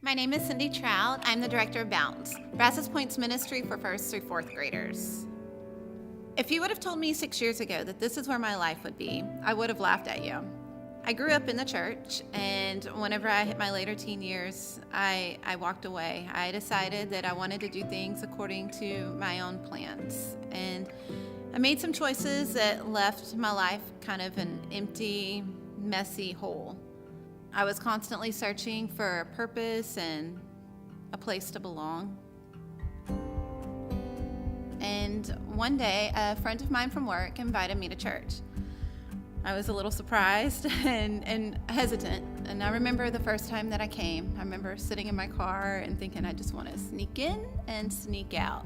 My name is Cindy Trout. I'm the director of Bounce, Brazos Point's ministry for 1st through 4th graders. If you would have told me 6 years ago that this is where my life would be, I would have laughed at you. I grew up in the church, and whenever I hit my later teen years, I walked away. I decided that I wanted to do things according to my own plans, and I made some choices that left my life kind of an empty, messy hole. I was constantly searching for a purpose and a place to belong. And one day, a friend of mine from work invited me to church. I was a little surprised and hesitant. And I remember the first time that I came, I remember sitting in my car and thinking I just want to sneak in and sneak out.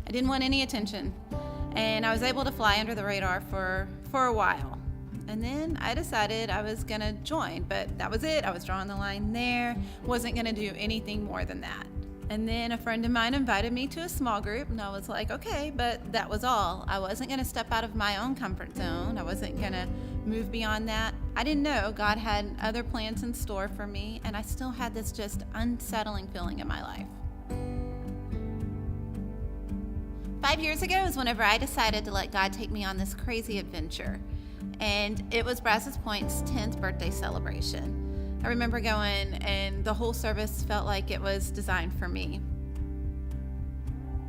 I didn't want any attention. And I was able to fly under the radar for a while. And then I decided I was going to join, but that was it. I was drawing the line there. Wasn't going to do anything more than that. And then a friend of mine invited me to a small group, and I was like, okay, but that was all. I wasn't going to step out of my own comfort zone. I wasn't going to move beyond that. I didn't know God had other plans in store for me, and I still had this just unsettling feeling in my life. 5 years ago is whenever I decided to let God take me on this crazy adventure. And it was Brazos Point's 10th birthday celebration. I remember going, and the whole service felt like it was designed for me.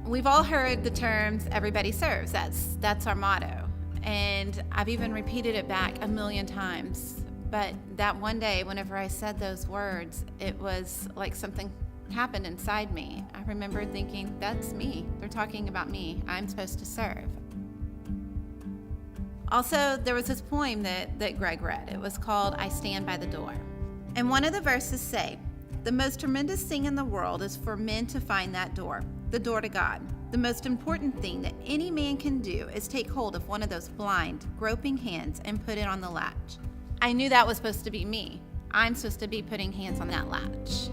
We've all heard the terms, everybody serves. That's our motto. And I've even repeated it back a million times. But that one day, whenever I said those words, it was like something happened inside me. I remember thinking, that's me. They're talking about me. I'm supposed to serve. Also, there was this poem that Greg read. It was called I Stand by the Door. And one of the verses say, the most tremendous thing in the world is for men to find that door, the door to God. The most important thing that any man can do is take hold of one of those blind, groping hands and put it on the latch. I knew that was supposed to be me. I'm supposed to be putting hands on that latch.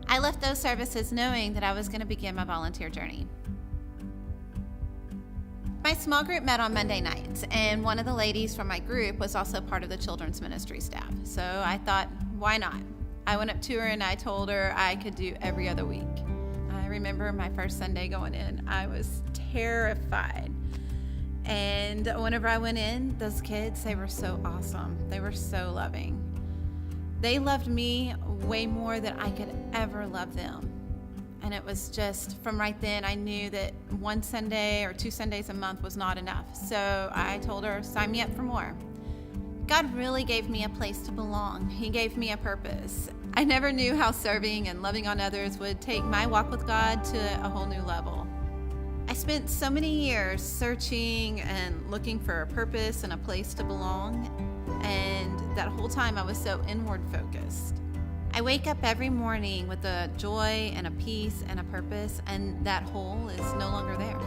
I left those services knowing that I was going to begin my volunteer journey. My small group met on Monday nights, and one of the ladies from my group was also part of the children's ministry staff. So I thought, why not? I went up to her and I told her I could do every other week. I remember my first Sunday going in, I was terrified. And whenever I went in, those kids, they were so awesome. They were so loving. They loved me way more than I could ever love them. And it was just, from right then, I knew that one Sunday or 2 Sundays a month was not enough. So I told her, sign me up for more. God really gave me a place to belong. He gave me a purpose. I never knew how serving and loving on others would take my walk with God to a whole new level. I spent so many years searching and looking for a purpose and a place to belong. And that whole time I was so inward focused. I wake up every morning with a joy and a peace and a purpose, and that hole is no longer there.